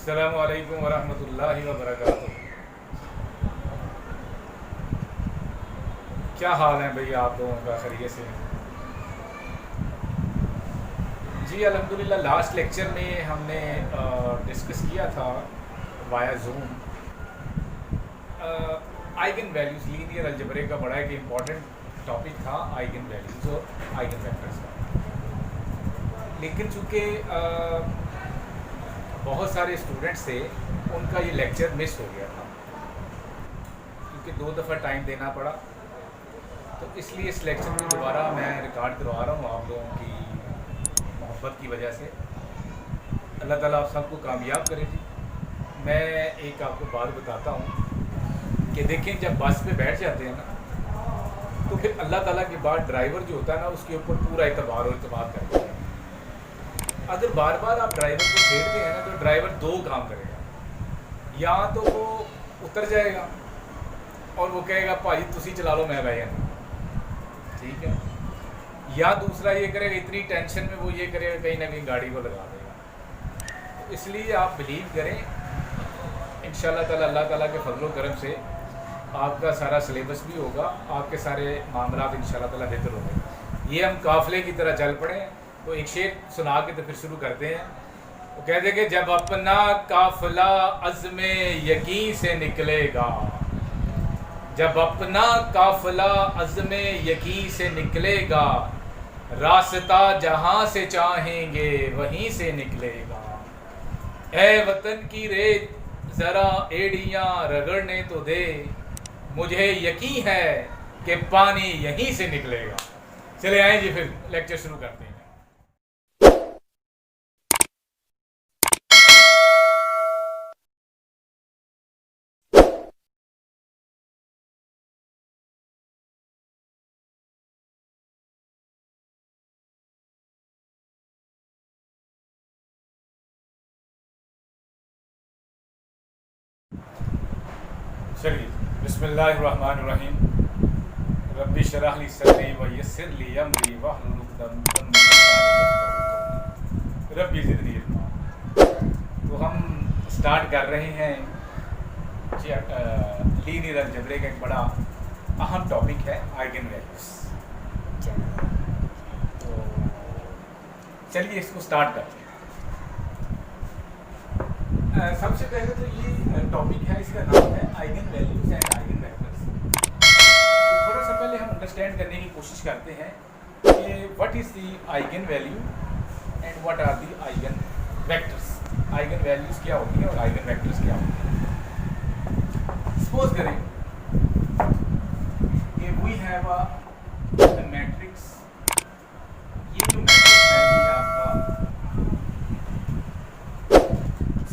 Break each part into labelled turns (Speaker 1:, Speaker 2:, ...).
Speaker 1: अस्सलामु अलैकुम वरहमतुल्लाहि वबरकातुहू। क्या हाल है भैया आप लोगों का? खैरियत से? जी अल्हम्दुलिल्लाह। लास्ट लेक्चर में हमने डिस्कस किया था via Zoom eigen values. Linear algebra का बड़ा एक इम्पॉर्टेंट टॉपिक था आइगन वैल्यूज़ और आइगन वेक्टर्स का। लेकिन चूँकि बहुत सारे स्टूडेंट्स थे, उनका ये लेक्चर मिस हो गया था क्योंकि 2 दफ़ा टाइम देना पड़ा। तो इसलिए इस लेक्चर को दोबारा मैं रिकॉर्ड करवा रहा हूँ आप लोगों की मोहब्बत की वजह से। अल्लाह ताला आप सबको कामयाब करे जी। मैं एक आपको बात बताता हूँ कि देखें, जब बस पे बैठ जाते हैं ना, तो फिर अल्लाह ताला के बाद ड्राइवर जो होता है ना, उसके ऊपर पूरा एतबार और इत्मीनान करता है। अगर बार बार आप ड्राइवर को छेड़ते हैं ना, तो ड्राइवर 2 काम करेगा। या तो वो उतर जाएगा और वो कहेगा भाई तुसी चला लो, मैं बह जाना, ठीक है। या दूसरा ये करेगा, इतनी टेंशन में वो ये करेगा कहीं ना कहीं गाड़ी को लगा देगा। तो इसलिए आप बिलीव करें इंशाल्लाह ताला, अल्लाह ताला के फजल करम से आपका सारा सिलेबस भी होगा, आपके सारे मामलात इंशाल्लाह ताला बेहतर होंगे। ये हम काफ़िले की तरह चल पड़े। तो एक शेर सुना के तो फिर शुरू करते हैं। वो कहते कि जब अपना काफिला अज़्म यकीन से निकलेगा, जब अपना काफिला अज़्म यकीन से निकलेगा, रास्ता जहाँ से चाहेंगे वहीं से निकलेगा। ऐ वतन की रेत ज़रा एड़ियाँ रगड़ने तो दे, मुझे यकीन है कि पानी यहीं से निकलेगा। चले आए जी, फिर लेक्चर शुरू करते हैं। चलिए, बिस्मिल्लाहिर्रहमानिर्रहीम। रब्बि शरह ली सदरी व यस्सिर ली अमरी वहलुल उक़दतम मिन लिसानी यफ़क़हू क़ौली रब्बि ज़िदनी इल्मा। तो हम स्टार्ट कर रहे हैं लीनियर अलजबरे का एक बड़ा अहम टॉपिक है आइगन वैल्यूज़। तो चलिए इसको स्टार्ट करते हैं। सबसे पहले तो ये टॉपिक है, इसका नाम है eigen values and eigen vectors. तो थोड़ा सा पहले हम अंडरस्टैंड करने की कोशिश करते हैं कि what is the eigenvalue and what are the eigenvectors. Eigenvalues क्या होती हैं और आइगन वेक्टर्स क्या होते हैं। सपोज करें कि वी हैव अ मैट्रिक्स। ये जो मैट्रिक्स है ये आपका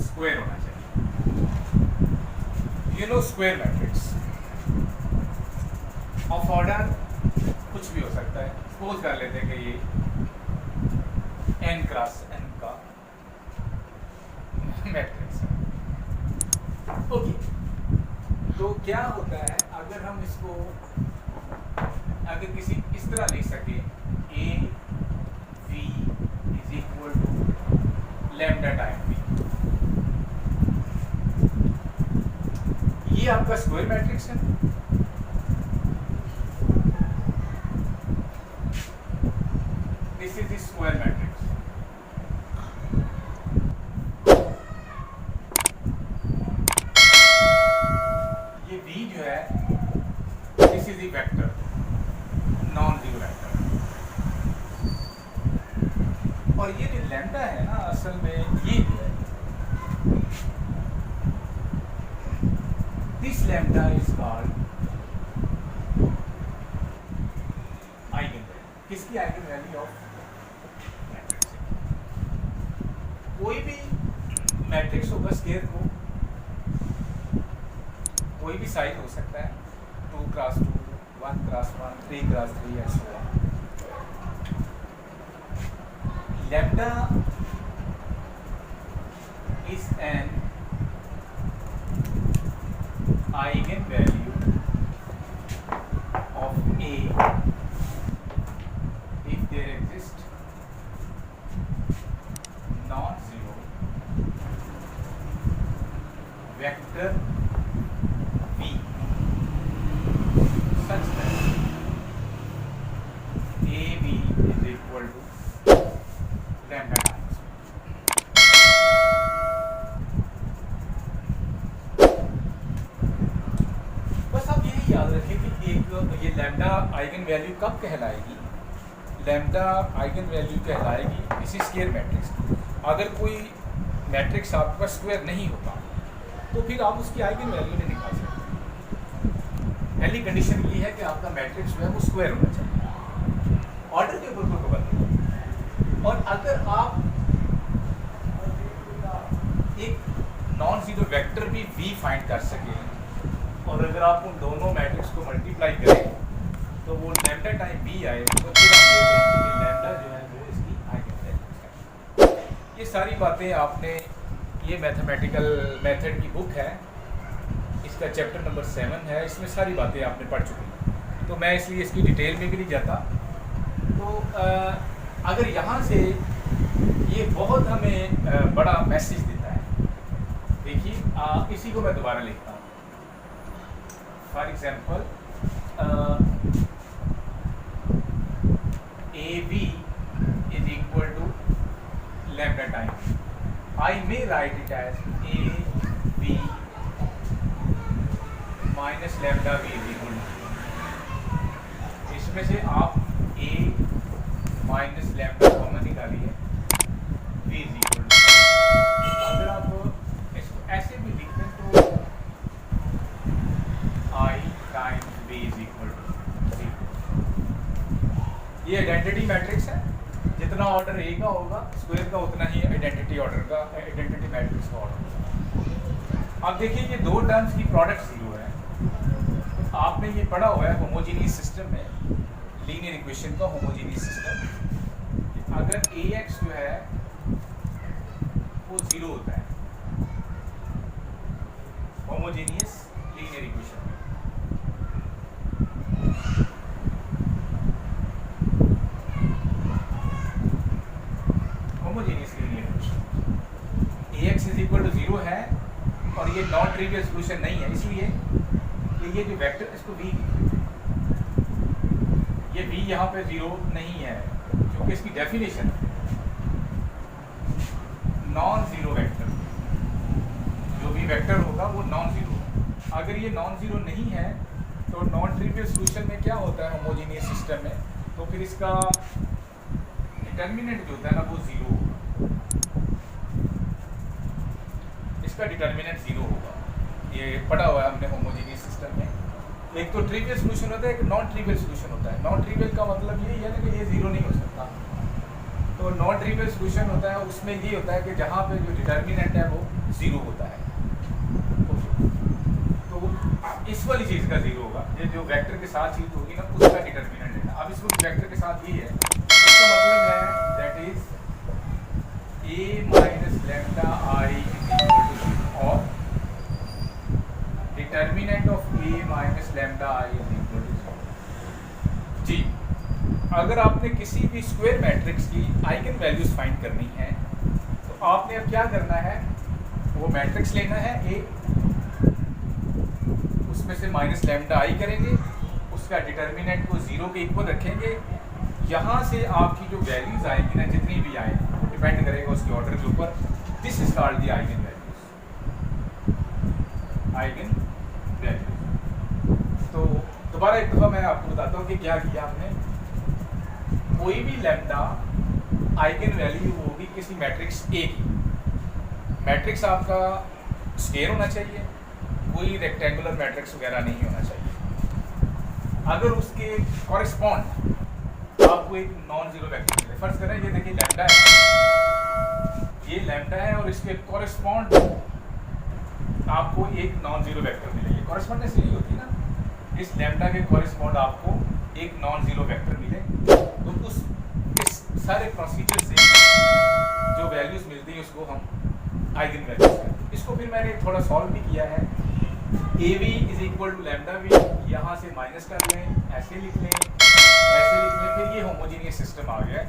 Speaker 1: स्क्वायर होना चाहिए। You know square matrix of order कुछ भी हो सकता है। सपोज कर लेते हैं कि ये n क्रॉस n का मैट्रिक्स है। ओके, तो क्या होता है अगर हम इसको अगर किसी इस तरह लिख सके, a v is equal to lambda time v। ये आपका स्क्वायर मैट्रिक्स है। This is the square matrix. ये V जो है this is the vector, non zero vector. और ये जो लैम्डा है ना, असल में ये जो है this lambda is called eigen value. किसकी आइगन वैल्यू ऑफ मैट्रिक्स। कोई भी मैट्रिक्स होगा स्क्वायर को, कोई भी साइज हो सकता है, 2 cross 2, 1 cross 1, 3 cross 3 and so on. Lambda is an eigenvalue of A if there exist non-zero vector V such that AB is equal to lambda times. बस आप यही याद रखें कि एक ये लैम्डा आइगन वैल्यू कब कहलाएगी? लैम्डा आइगन वैल्यू कहलाएगी इसी स्क्वायर मैट्रिक्स की। अगर कोई मैट्रिक्स आपके पास स्क्वायर नहीं होता तो फिर आप उसकी आइगन वैल्यू नहीं निकाल सकते। पहली कंडीशन ये है कि आपका मैट्रिक्स जो है वो स्क्वायर होना चाहिए, ऑर्डर के ऊपर कोई पाबंदी नहीं। और अगर आप एक नॉन जीरो वेक्टर भी V फाइंड कर सकें और अगर आप उन दोनों मैट्रिक्स को मल्टीप्लाई करें तो वो लैम्डा टाइम V आए तो फिर हम कहते हैं कि लैम्डा जो है वो इसकी आइगन वैल्यू है। ये सारी बातें आपने, ये मैथमेटिकल मेथड की बुक है, इसका चैप्टर नंबर 7 है, इसमें सारी बातें आपने पढ़ चुकी हैं, तो मैं इसलिए इसकी डिटेल में भी नहीं जाता। तो अगर यहाँ से ये बहुत हमें बड़ा मैसेज देता है। देखिए इसी को मैं दोबारा लिखता हूँ। For example AB is equal to lambda times. I may write it as AB minus lambda V is equal to, इसमें से आप A माइनस लैम्डा कॉमन निकालिए, V is equal to, अगर आप इसको ऐसे भी लिख दें तो I times V is equal to 0। ये आइडेंटिटी मैट्रिक्स है, जितना ऑर्डर ए का होगा स्क्वायर का उतना ही आइडेंटिटी ऑर्डर का, आइडेंटिटी मैट्रिक्स का ऑर्डर होगा। अब देखिए ये दो टर्म्स की प्रोडक्ट जीरो है। तो आपने ये पढ़ा हुआ है होमोजीनियस सिस्टम में, लीनियर इक्वेशन का होमोजीनियस सिस्टम, अगर AX जो है वो जीरो होता है होमोजीनियस लीनियर इक्वेशन में, homogeneous linear equation AX is equal to 0 है और ये नॉन ट्रिवियल सॉल्यूशन नहीं है, इसलिए कि ये जो वेक्टर इसको V, ये V यहाँ पे 0 नहीं है क्योंकि इसकी डेफिनेशन नॉन जीरो वेक्टर, जो भी वेक्टर होगा वो नॉन जीरो। अगर ये नॉन जीरो नहीं है तो नॉन ट्रिवियल सॉल्यूशन में क्या होता है होमोजेनियस सिस्टम में, तो फिर इसका डिटर्मिनेंट जो होता है ना वो जीरो होगा, इसका डिटर्मिनेंट जीरो होगा। ये पढ़ा हुआ है हमने होमोजेनियस सिस्टम में। एक तो ट्रिवियल सॉल्यूशन होता है, एक नॉन ट्रिवियल सॉल्यूशन होता है। नॉन ट्रिवियल का मतलब यही है ना कि ये जीरो नहीं हो सकता। तो नॉन ट्रिवियल सॉल्यूशन होता है, उसमें ये होता है कि जहाँ पे जो डिटर्मिनेंट है वो जीरो होता है, तो इस वाली चीज़ का जीरो होगा। ये जो वेक्टर के साथ चीज होगी ना उसका डिटर्मिनेंट है। अब इस वक्त वेक्टर के साथ ये है, इसका मतलब है that is A minus lambda I is equal to, और determinant of A minus lambda I is equal to जी। अगर आपने किसी भी स्क्वायर मैट्रिक्स की आइगन वैल्यूज फाइंड करनी है तो आपने अब क्या करना है, वो मैट्रिक्स लेना है A, उसमें से माइनस लैम्डा I करेंगे, उसका डिटर्मिनेंट को जीरो के इक्वल रखेंगे। यहाँ से आपकी जो वैल्यूज आएंगी ना, जितनी भी आए, वो डिपेंड करेगा उसके ऑर्डर के ऊपर। This is called the eigen values, eigen values. तो दोबारा एक दफ़ा मैं आपको बताता हूँ कि क्या किया हमने। कोई भी लैम्डा आइगन वैल्यू होगी किसी मैट्रिक्स A की, मैट्रिक्स आपका स्क्वायर होना चाहिए, कोई रेक्टेंगुलर मैट्रिक्स वगैरह नहीं होना चाहिए। अगर उसके कॉरेस्पॉन्ड आपको एक नॉन जीरो वेक्टर मिले, फर्ज करें ये देखिए लैम्डा है, ये लैम्डा है और इसके कॉरेस्पॉन्ड आपको एक नॉन जीरो वेक्टर मिले। कॉरेस्पॉन्डेंस यही होती है ना, इस लैम्डा के कॉरेस्पॉन्ड आपको एक नॉन जीरो वेक्टर मिले, तो उस इस सारे प्रोसीजर से जो वैल्यूज मिलती है उसको हम आइगन वैल्यूज कहते हैं। इसको फिर मैंने थोड़ा सॉल्व भी किया है। AB is equal to lambda V, यहाँ से माइनस कर लें, ऐसे लिख लें, ऐसे लिख लें, फिर ये होमोजीनियस सिस्टम आ गया।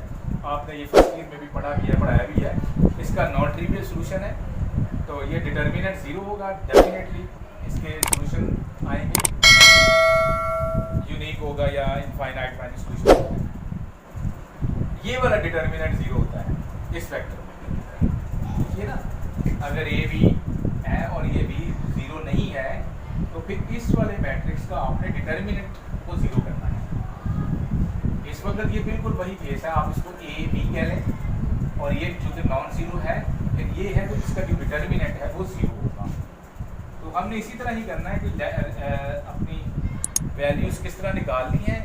Speaker 1: आपने ये फर्स्ट ईयर में भी पढ़ा भी है, पढ़ाया भी है। इसका नॉन ट्रिवियल सॉल्यूशन है तो ये डिटर्मिनेंट ज़ीरो होगा डेफिनेटली, इसके सॉल्यूशन आएंगे, यूनिक होगा या इनफाइनाइट फाइनाइट सॉल्यूशन होगा। ये वाला डिटर्मिनेंट ज़ीरो होता है इस वेक्टर में, देखिए ना, अगर ए बी है और ये बी ज़ीरो नहीं है तो फिर इस वाले मैट्रिक्स का आपने डिटर्मिनेंट को ज़ीरो करना है। इस वक्त ये बिल्कुल वही केस है, आप इसको ए बी कह लें और ये चूँकि नॉन ज़ीरो है, फिर ये है तो इसका जो डिटर्मिनेंट है वो ज़ीरो होगा। तो हमने इसी तरह ही करना है कि अपनी वैल्यूज़ किस तरह निकालनी है,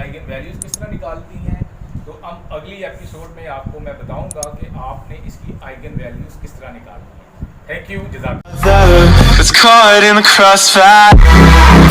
Speaker 1: आइगन वैल्यूज़ किस तरह निकालती हैं। तो हम अगली एपिसोड में आपको मैं बताऊंगा कि आपने इसकी आइगन वैल्यूज़ किस तरह निकालनी है। थैंक यू, जज़ाक।
Speaker 2: It's caught in the crossfire.